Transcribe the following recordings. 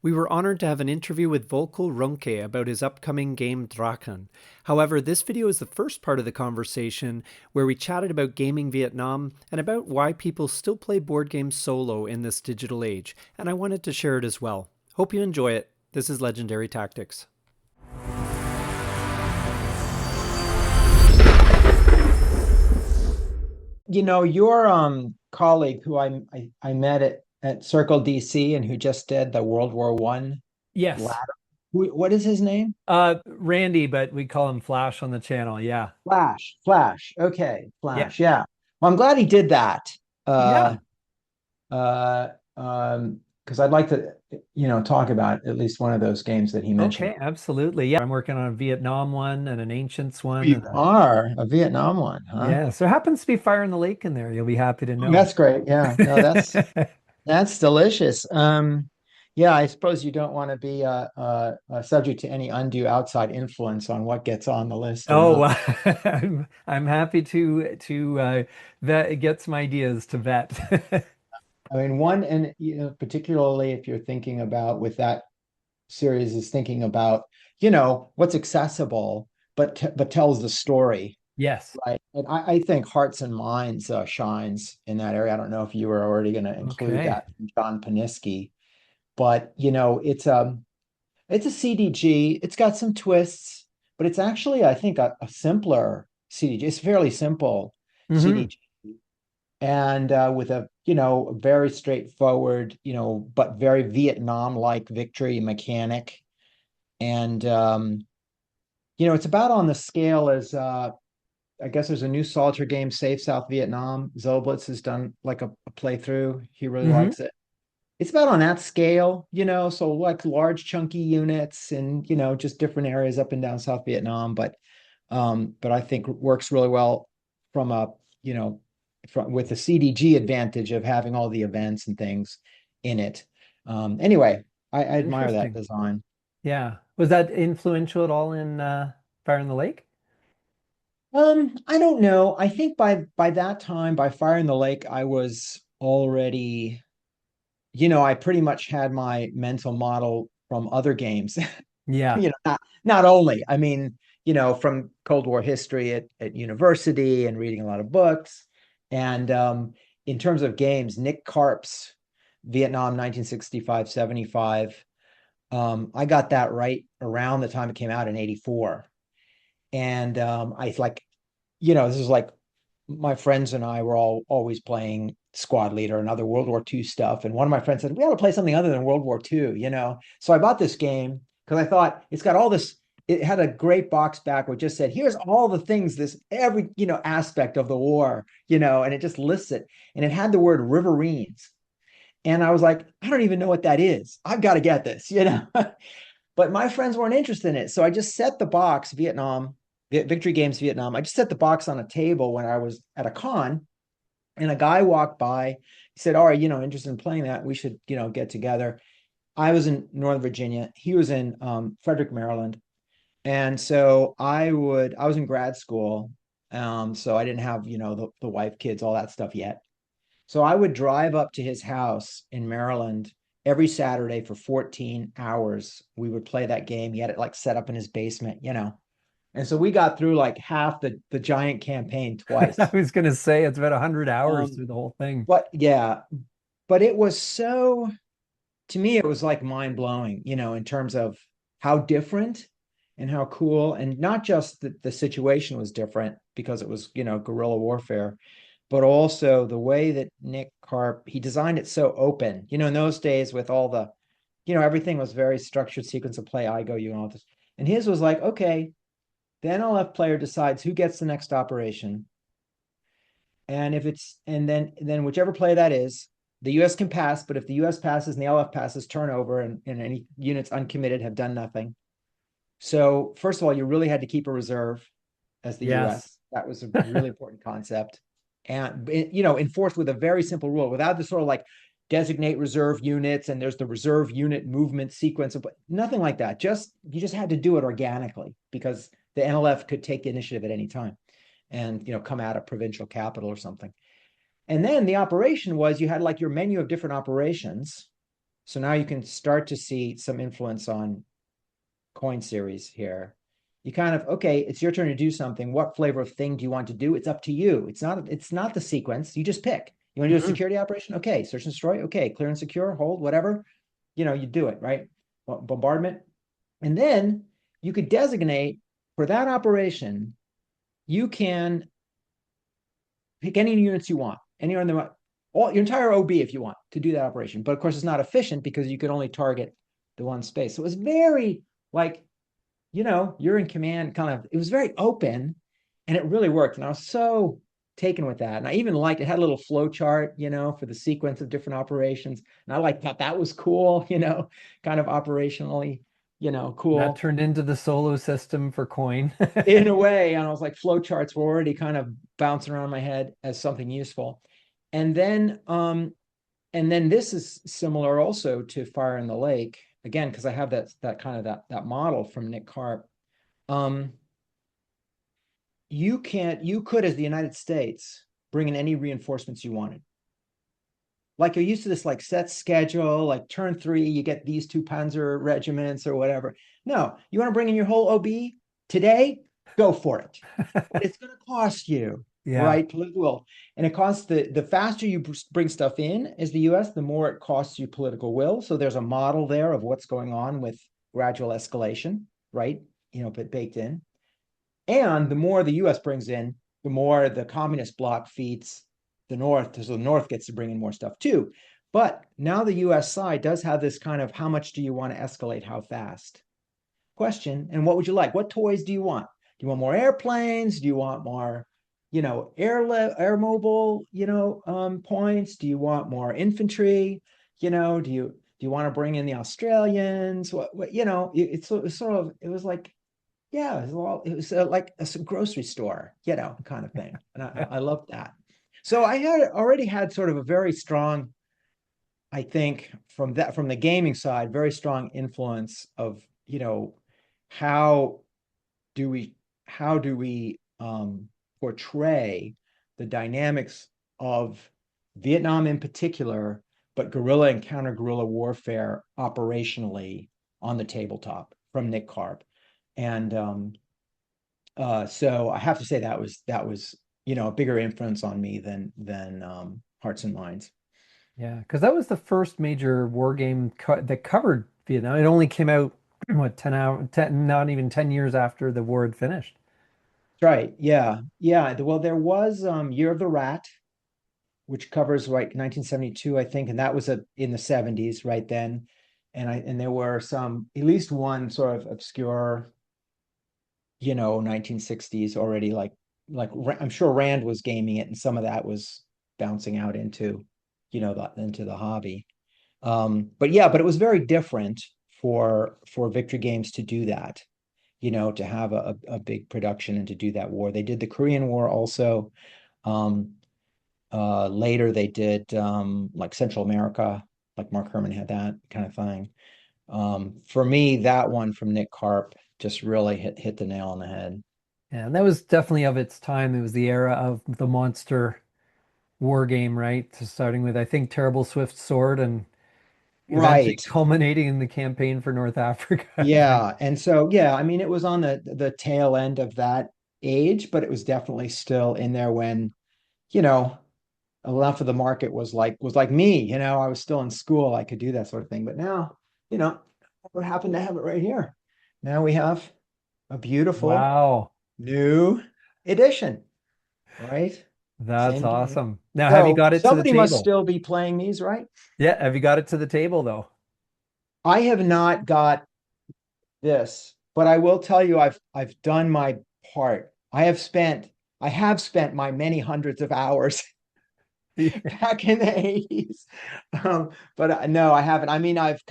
We were honored to have an interview with Volko Ruhnke about his upcoming game Drachen. However, this video is the first part of the conversation where we chatted about gaming Vietnam and about why people still play board games solo in this digital age, and I wanted to share it as well. Hope you enjoy it. This is Legendary Tactics. Your colleague who I met at Circle DC and who just did the World War One Yes. ladder. What is his name? Randy, but we call him Flash on the channel. Yeah. Flash. Flash. Okay, Yeah. Flash. Yeah. Well, I'm glad he did that. Yeah. Uh, because I'd like to, talk about at least one of those games that he mentioned. Okay, absolutely. Yeah. I'm working on a Vietnam one and an Ancients one You and are a Vietnam one, huh? yeah. So happens to be Fire in the Lake in there. You'll be happy to Oh, know. that's great. Yeah. No, that's delicious. Yeah, I suppose you don't want to be subject to any undue outside influence on what gets on the list or Oh, not. I'm happy to vet get some ideas to vet. I mean, one, and particularly if you're thinking about with that series is thinking about, what's accessible, but tells the story, Yes. right? And I think Hearts and Minds shines in that area. I don't know if you were already going to include Okay. that from John Paniski, but it's a CDG. It's got some twists, but it's actually, I think, a simpler CDG. It's fairly simple Hmm. CDG, and with a very straightforward, but very Vietnam-like victory mechanic. And it's about on the scale as I guess there's a new solitaire game, Safe South Vietnam. Zoblitz has done like a playthrough. He really Hmm. likes it. It's about on that scale, so like large chunky units and just different areas up and down South Vietnam, but I think works really well from a, from with the CDG advantage of having all the events and things in it. Anyway, I admire that Interesting. design. Yeah. Was that influential at all in Fire in the Lake? I don't know. I think by that time, by Fire in the Lake, I was already, I pretty much had my mental model from other games. Yeah. Not only, I mean, from Cold War history at university and reading a lot of books. And in terms of games, Nick Karp's Vietnam 1965-75, I got that right around the time it came out in 84. And I like, this is like my friends and I were all always playing Squad Leader and other World War II stuff. And one of my friends said, we ought to play something other than World War II. So I bought this game because I thought it's got all this. It had a great box back where it just said, here's all the things, this every, aspect of the war, and it just lists it. And it had the word riverines. And I was like, I don't even know what that is. I've got to get this. But my friends weren't interested in it. So I just set the box, Vietnam, Victory Games Vietnam. I just set the box on a table when I was at a con, and a guy walked by. He said, "All right, interested in playing that? We should, get together." I was in Northern Virginia. He was in Frederick, Maryland, and so I was in grad school, so I didn't have, the wife, kids, all that stuff yet. So I would drive up to his house in Maryland every Saturday for 14 hours. We would play that game. He had it like set up in his basement. And so we got through like half the giant campaign I twice. was gonna say it's about 100 hours Um, through the whole thing. but yeah, but it was so, to me, it was like mind blowing, in terms of how different and how cool. And not just that the situation was different because it was, guerrilla warfare, but also the way that Nick Karp, he designed it so open, in those days with all the, everything was very structured sequence of play, I go, you and all this. And his was like, okay, the NLF player decides who gets the next operation. And if it's, and then whichever play that is, the US can pass, but if the US passes and the LF passes, turnover, and any units uncommitted have done nothing. So first of all, you really had to keep a reserve as the Yes. US. That was a really important concept. And enforced with a very simple rule, without the sort of like designate reserve units and there's the reserve unit movement sequence of nothing like that. Just you just had to do it organically because the NLF could take the initiative at any time and come out of provincial capital or something. And then the operation was you had like your menu of different operations. So now you can start to see some influence on coin series here. You kind of, okay, it's your turn to do something. What flavor of thing do you want to do? It's up to you. It's not the sequence. You just pick. You want to do a Mhm. security operation? Okay, search and destroy. Okay, clear and secure, hold, whatever. You do it, right? Bombardment. And then you could designate for that operation, you can pick any units you want, anywhere in the all your entire OB if you want to do that operation. But of course, it's not efficient because you could only target the one space. So it was very like, you're in command kind of, it was very open and it really worked. And I was so taken with that. And I even liked it had a little flow chart, for the sequence of different operations. And I like that was cool, kind of operationally, That cool turned into the solo system for coin. in a way. And I was like, flow charts were already kind of bouncing around my head as something useful. And then this is similar also to Fire in the Lake, again, because I have that kind of that model from Nick Karp. Um, you could, as the United States, bring in any reinforcements you wanted. Like you're used to this like set schedule, like turn 3, you get these 2 Panzer regiments or whatever. No, you want to bring in your whole OB today, go for it. But it's going to cost you, Yeah. right? Political will. And it costs the faster you bring stuff in as the US, the more it costs you political will. So there's a model there of what's going on with gradual escalation, right? But baked in. And the more the US brings in, the more the communist bloc feeds the North. So the North gets to bring in more stuff too. But now the US side does have this kind of how much do you want to escalate, how fast question. And what would you like? What toys do you want? Do you want more airplanes? Do you want more, air mobile, points? Do you want more infantry? Do you want to bring in the Australians? What it's sort of, it was like, yeah, it was like a grocery store, kind of thing. And I loved that. So I had already had sort of a very strong, I think, from the gaming side, very strong influence of, how do we portray the dynamics of Vietnam in particular, but guerrilla and counter guerrilla warfare operationally on the tabletop from Nick Karp. And so I have to say that was a bigger influence on me than Hearts and Minds. Yeah, because that was the first major war game co that covered Vietnam. It only came out, what, 10, not even 10 years after the war had finished. Right. Yeah. Yeah. Well, there was Year of the Rat, which covers like 1972, I think, and that was in the 70s right then. And there were at least one sort of obscure, 1960s already, like I'm sure Rand was gaming it, and some of that was bouncing out into the hobby. But it was very different for Victory Games to do that, to have a big production and to do that war. They did the Korean War also. Um, Later they did like Central America, like Mark Herman had that kind of thing. For me, that one from Nick Karp just really hit the nail on the head. Yeah, and that was definitely of its time. It was the era of the monster war game, right? So starting with, I think, Terrible Swift Sword and eventually Right. culminating in the campaign for North Africa. Yeah. And so, yeah, I mean, it was on the tail end of that age, but it was definitely still in there when, you know, enough of the market was like me, I was still in school. I could do that sort of thing. But now, what happened to have it right here? Now we have a beautiful Wow, new edition, right? that's Same game. awesome. Now, have you So got it to the somebody must table? still be playing these, right? Yeah, have you got it to the table though? I have not got this, but I will tell you I've done my part. I have spent my many hundreds of hours back in the 80s. But no, I haven't. I mean, I've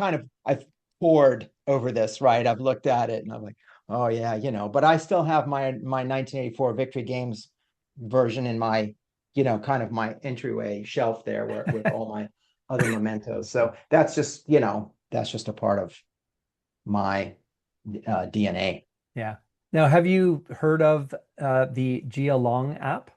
pored over this, right? I've looked at it and I'm like, oh yeah, but I still have my 1984 Victory Games version in my, kind of my entryway shelf there where with all my other mementos. So that's just a part of my DNA. Yeah. Now, have you heard of the Gia Long app?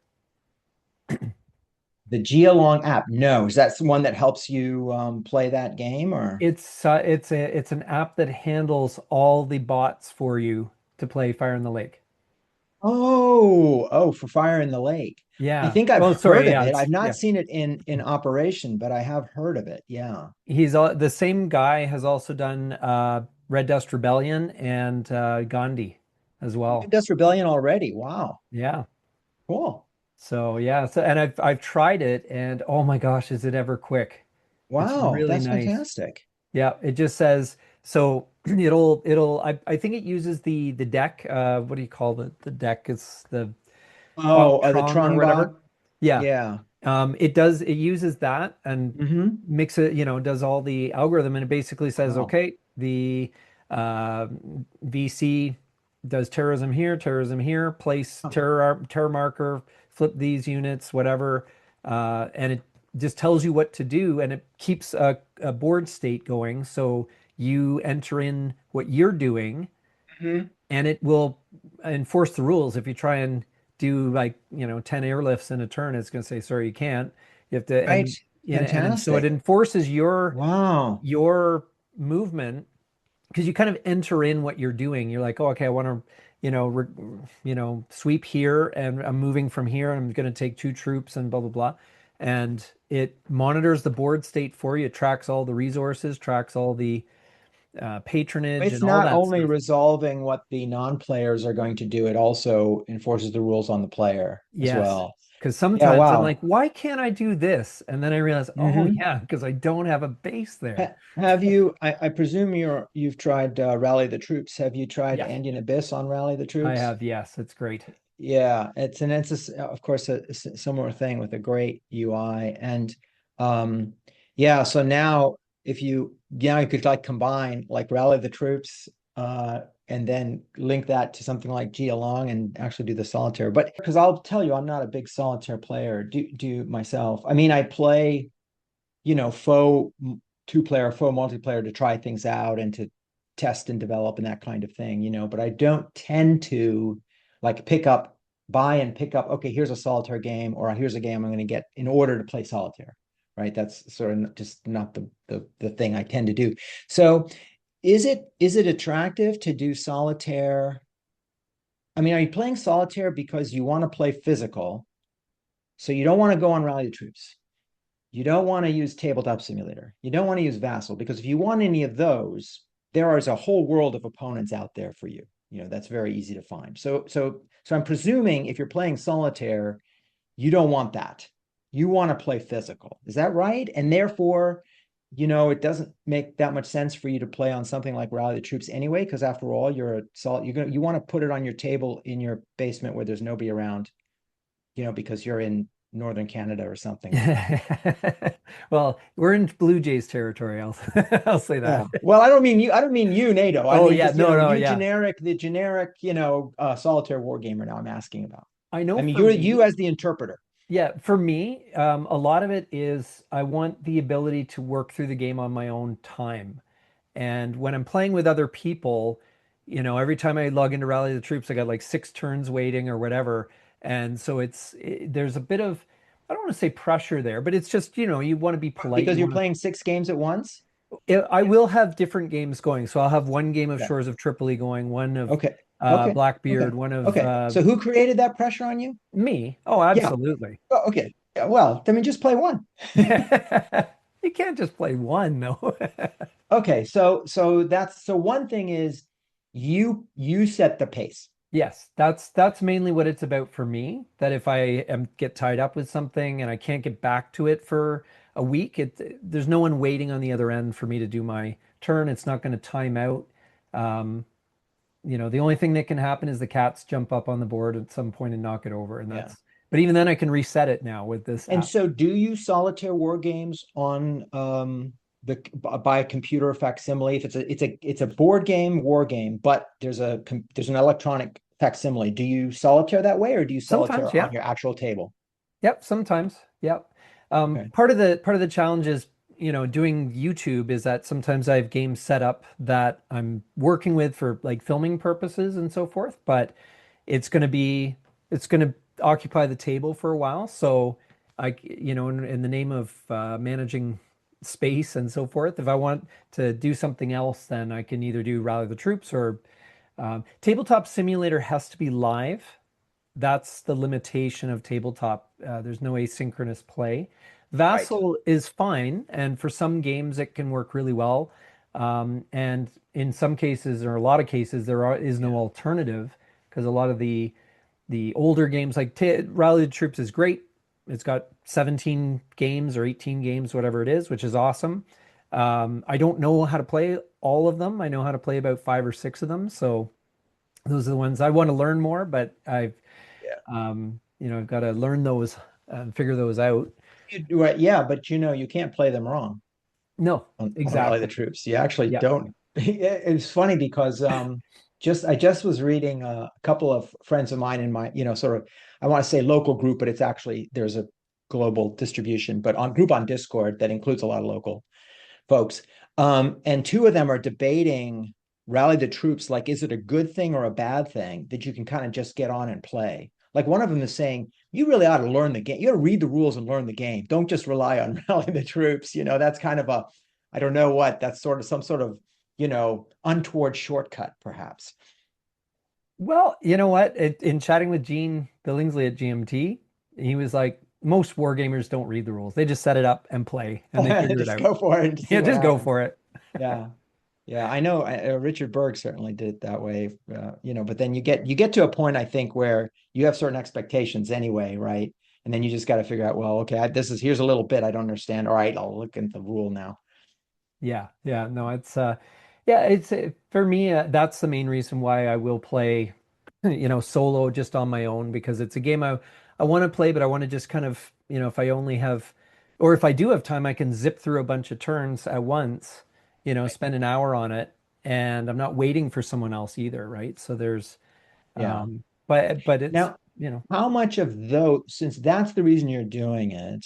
The Geolong app. No, is that the one that helps you play that game or? It's an app that handles all the bots for you to play Fire in the Lake. Oh, for Fire in the Lake. I Yeah. think I've Well, heard sorry, of yeah, it. it's I've not yeah. seen it in operation, but I have heard of it. Yeah. He's the same guy has also done Red Dust Rebellion and Gandhi as Even well. Dust Rebellion already. Wow. Yeah. Cool. So yeah, so and I've tried it and oh my gosh, is it ever quick? It's Wow, really that's nice. fantastic. Yeah, it just says so I think it uses the deck. What do you call it? The deck is the Oh, the Trong or Trungva. whatever. Yeah. Yeah. It uses that and Mm-hmm. mix it, does all the algorithm and it basically says, Wow. okay, the uh, VC does terrorism here, place Huh. terror marker, flip these units, whatever, and it just tells you what to do and it keeps a board state going. So you enter in what you're doing Mhm. and it will enforce the rules. If you try and do like 10 airlifts in a turn, it's going to say sorry, you can't. You have to, Right. and so it Fantastic. enforces Wow. your movement because you kind of enter in what you're doing. You're like, oh, okay, I want to sweep here and I'm moving from here and I'm going to take two troops and blah blah blah, and it monitors the board state for you. It tracks all the resources, tracks all the patronage It's and all not that only stuff. resolving what the non-players are going to do, it also enforces the rules on the player as Yes. well. Because Yeah, sometimes I'm wow. like, why can't I do this? And then I realize, oh Hmm. yeah, because I don't have a base there. Have you, I presume you've tried Rally the Troops. Have you tried Yes, Andean Abyss on Rally the I Troops? have. Yes, it's great. Yeah, of course a similar thing with a great UI and um yeah, so now if you yeah you could like combine like Rally the Troops and then link that to something like G along and actually do the solitaire. But because I'll tell you I'm not a big solitaire player do myself. I mean I play faux two-player, faux multiplayer to try things out and to test and develop and that kind of thing, but I don't tend to like buy and pick up, okay, here's a solitaire game, or here's a game I'm going to get in order to play solitaire, right? That's sort of just not the thing I tend to do. So is it attractive to do solitaire? I mean, are you playing solitaire because you want to play physical? So you don't want to go on Rally the Troops. You don't want to use Tabletop Simulator. You don't want to use Vassal because if you want any of those, there is a whole world of opponents out there for you. That's very easy to find. So I'm presuming if you're playing solitaire, you don't want that. You want to play physical. Is that right? And therefore, it doesn't make that much sense for you to play on something like Rally the Troops anyway, because after all, you want to put it on your table in your basement where there's nobody around, because you're in northern Canada or something. Well, we're in Blue Jays territory. I'll I'll say that. Yeah. Well, I don't mean you. I don't mean you, NATO. I Oh mean yeah, just no, no, you yeah. generic, the generic, solitaire war gamer. Now I'm asking about. I know I mean, for you're you me, as the interpreter. yeah, for me, a lot of it is I want the ability to work through the game on my own time. And when I'm playing with other people, every time I log into Rally the Troops, I got like 6 turns waiting or whatever. And so there's a bit of, I don't want to say pressure there, but it's just, you want to be polite. Because You you're want playing 6 games at once. I will have different games going. So I'll have one game of Okay. Shores of Tripoli going, one of Okay. Okay. Okay. Blackbeard, one of Okay. So who created that pressure on you? me. Oh, Yeah. absolutely. Oh, okay. Yeah, well, I mean, just play one. You can't just play one, though. Okay. So one thing is you set the pace. Yes, that's mainly what it's about for me. That if I am get tied up with something and I can't get back to it for a week, there's no one waiting on the other end for me to do my turn. It's not going to time out. Um, the only thing that can happen is the cats jump up on the board at some point and knock it over, and Yeah. but even then I can reset it now with this And app. so, do you solitaire war games on the by a computer facsimile? If it's a board game war game, but there's an electronic facsimile. Do you solitaire that way, or do you Sometimes, solitaire yeah. on your actual table? Yep, sometimes. Yep. Okay. Part of the challenge is, doing YouTube is that sometimes I have games set up that I'm working with for like filming purposes and so forth, but it's going to be it's going to occupy the table for a while. So in the name of managing space and so forth, if I want to do something else, then I can either do Rally the Troops or Tabletop Simulator has to be live. That's the limitation of tabletop. There's no asynchronous play. Right. Vassal is fine, and for some games it can work really well. And in some cases, or a lot of cases, is no Yeah. alternative because a lot of the older games like Rally the Troops is great. It's got 17 games or 18 games, whatever it is, which is awesome. I don't know how to play all of them. I know how to play about five or six of them. So those are the ones I want to learn more, but Yeah. I've got to learn those and figure those out. Right. Yeah, but you can't play them wrong No, on Rally the exactly. Troops. You actually Yeah. don't. It's funny because I just was reading a couple of friends of mine in my, sort of, I want to say local group, but it's actually there's a global distribution, but on group on Discord that includes a lot of local folks. And two of them are debating Rally the Troops, like, is it a good thing or a bad thing that you can kind of just get on and play? Like one of them is saying, you really ought to learn the game. You ought to read the rules and learn the game. Don't just rely on Rally the Troops. That's kind of I don't know what, that's sort of some sort of, untoward shortcut, perhaps. Well, you know what? In chatting with Gene Billingsley at GMT, he was like, most wargamers don't read the rules. They just set it up and play and they figure it Just out. go for it and see Yeah, what just go happens. for it. Yeah. Yeah, I know Richard Berg certainly did it that way, but then you get to a point, I think, where you have certain expectations anyway, right? And then you just got to figure out, well, okay, here's a little bit I don't understand. All right, I'll look into the rule now. Yeah, yeah, no, it's for me, that's the main reason why I will play, solo just on my own because it's a game I want to play, but I want to just kind of, if I only have, or if I do have time, I can zip through a bunch of turns at once, Right. spend an hour on it, and I'm not waiting for someone else either, right? So there's, Yeah. but it's, Now, how much of those, since that's the reason you're doing it,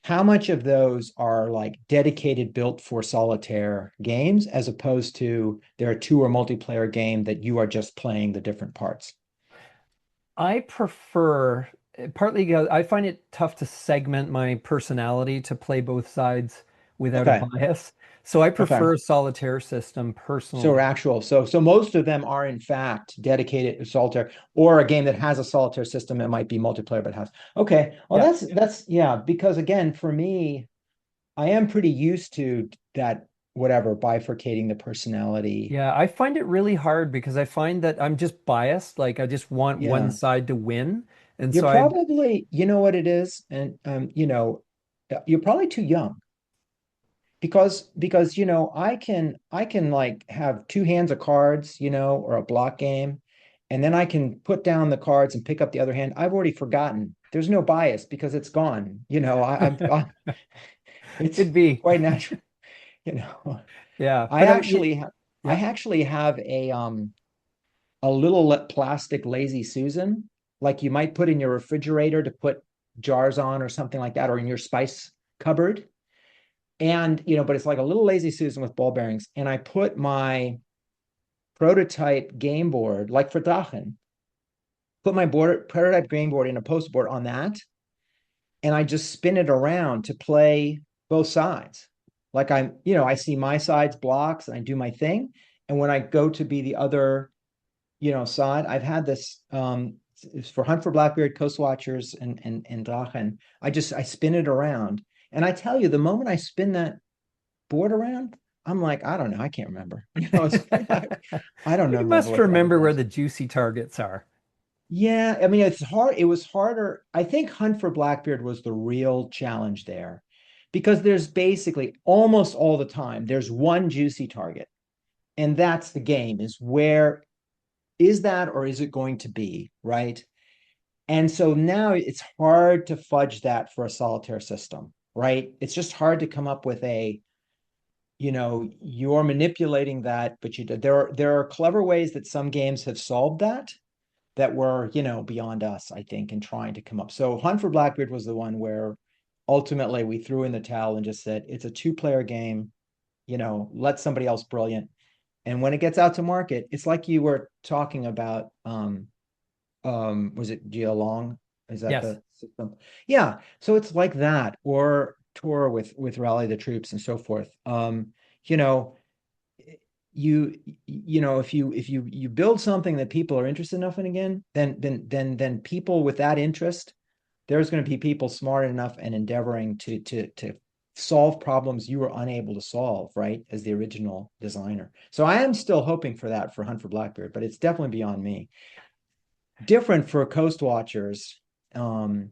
how much of those are like dedicated built for solitaire games as opposed to there are two or multiplayer game that you are just playing the different parts? I prefer partly because I find it tough to segment my personality to play both sides without a Okay. bias. So I Okay. prefer a solitaire system So personally. actual, so most of them are in fact dedicated to solitaire, or a game that has a solitaire system. It might be multiplayer, but has. Okay, well Yeah. that's yeah. Because again, for me, I am pretty used to that whatever bifurcating the personality. Yeah, I find it really hard because I find that I'm just biased. Like I just want one Yeah, side to win. And you're so I, probably you know what it is, and you're probably too young because I can like have two hands of cards, or a block game, and then I can put down the cards and pick up the other hand. I've already forgotten. There's no bias because it's gone. It's could be. quite natural. You know, Yeah. I But actually have I yeah. actually have a little plastic Lazy Susan, like you might put in your refrigerator to put jars on or something like that, or in your spice cupboard. And but it's like a little Lazy Susan with ball bearings. And I put my prototype game board, like for Drachen, put my prototype game board in a post board on that, and I just spin it around to play both sides. Like I see my side's blocks and I do my thing. And when I go to be the other, side, I've had this for Hunt for Blackbeard, Coast Watchers, and Drachen. I spin it around. And I tell you, the moment I spin that board around, I'm like, I don't know, I can't remember. I don't You remember must what the other remember where was. the juicy targets are. Yeah, I mean, it's hard. It was harder. I think Hunt for Blackbeard was the real challenge there because there's basically almost all the time there's one juicy target. And that's the game is where is that or is it going to be, right? And so now it's hard to fudge that for a solitaire system, right? It's just hard to come up with you're manipulating that, but there are clever ways that some games have solved that were, beyond us, I think, in trying to come up. So Hunt for Blackbeard was the one where ultimately we threw in the towel and just said, it's a two-player game, let somebody else brilliant. And when it gets out to market, it's like you were talking about, was it Gia Long? Is that Yes. the system. Yeah, so it's like that, or tour with Rally the Troops and so forth. You know, you if you build something that people are interested enough in again, then people with that interest, there's going to be people smart enough and endeavoring to solve problems you were unable to solve, right? As the original designer. So I am still hoping for that for Hunt for Blackbeard, but it's definitely beyond me. Different for Coast Watchers, um,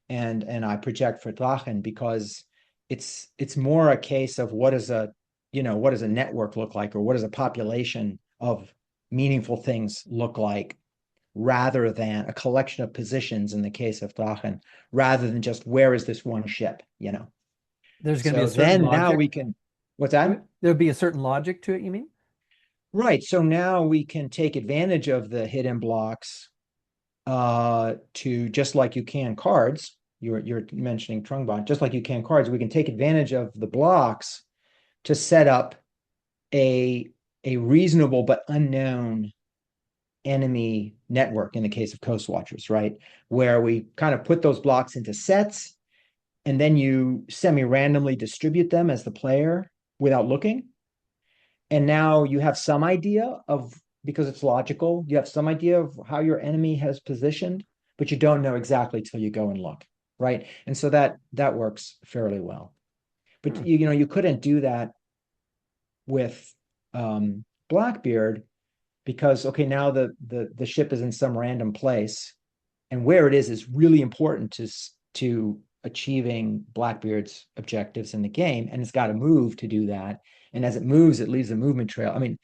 and I project for Drachen because it's more a case of what does a network look like, or what does a population of meaningful things look like, rather than a collection of positions in the case of Drachen, rather than just where is this one ship. There's going to be a So certain then now logic. we can, what's that? There'll be a certain logic to it, you mean? Right. So now we can take advantage of the hidden blocks to, just like you can cards. You're mentioning Trungbot, just like you can cards, we can take advantage of the blocks to set up a a reasonable but unknown enemy network in the case of Coast Watchers, right? Where we kind of put those blocks into sets, and then you semi-randomly distribute them as the player without looking. And now you have some idea of, because it's logical, you have some idea of how your enemy has positioned, but you don't know exactly till you go and look, right? And so that works fairly well. But Hmm. you couldn't do that with Blackbeard, because okay, now the ship is in some random place, and where it is really important to achieving Blackbeard's objectives in the game, and it's got to move to do that. And as it moves, it leaves a movement trail. I mean,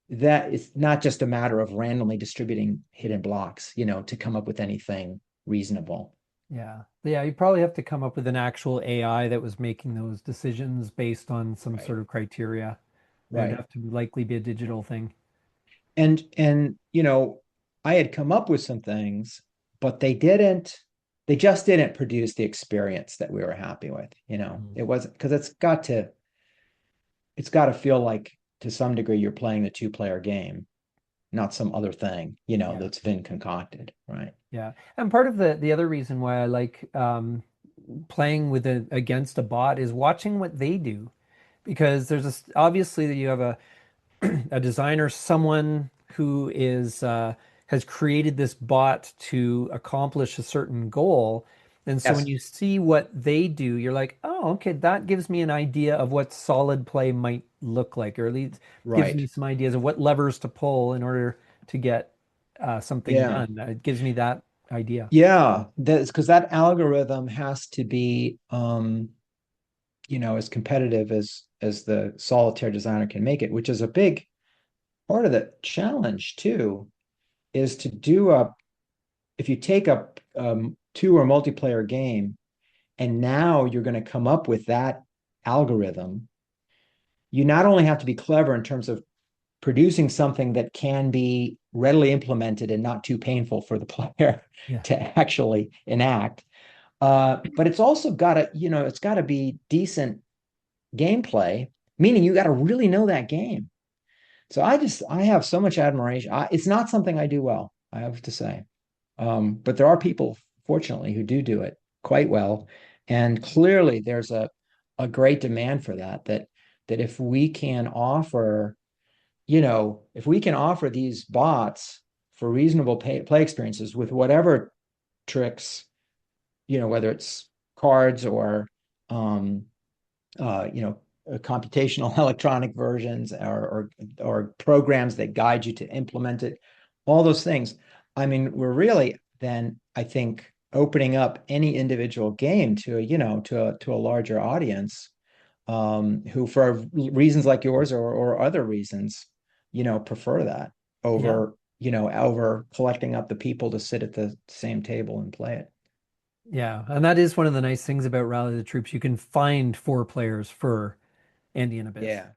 that is not just a matter of randomly distributing hidden blocks, to come up with anything reasonable. Yeah. Yeah, you probably have to come up with an actual AI that was making those decisions based on some Right. sort of criteria. It would Right. have to likely be a digital thing. And I had come up with some things, but they just didn't produce the experience that we were happy with. Mhm. It wasn't, because it's got to feel like, to some degree, you're playing the two-player game, not some other thing, Yeah. that's been concocted, right? Yeah. And part of the other reason why I like playing with against a bot is watching what they do. Because obviously that you have a designer, someone who is has created this bot to accomplish a certain goal. And so when Yes. you see what they do, you're like, oh, okay, that gives me an idea of what solid play might look like, or at least gives Right. me some ideas of what levers to pull in order to get something Yeah. done. It gives me that idea. Yeah. That's because that algorithm has to be, as competitive as the solitaire designer can make it, which is a big part of the challenge too, is to do if you take a two or multiplayer game, and now you're going to come up with that algorithm, you not only have to be clever in terms of producing something that can be readily implemented and not too painful for the player Yeah. to actually enact, but it's got to be decent gameplay, meaning you got to really know that game. So I have so much admiration. It's not something I do well, I have to say. But there are people, fortunately, who do it quite well. And clearly there's a great demand for that, that if we can offer these bots for reasonable play experiences with whatever tricks, whether it's cards or um, computational electronic versions, or programs that guide you to implement it, all those things. I mean, we're really then, I think, opening up any individual game to a larger audience, who, for reasons like yours, or other reasons, prefer that Yeah. over collecting up the people to sit at the same table and play it. Yeah. And that is one of the nice things about Rally the Troops. You can find four players for Andean Abyss. Yeah.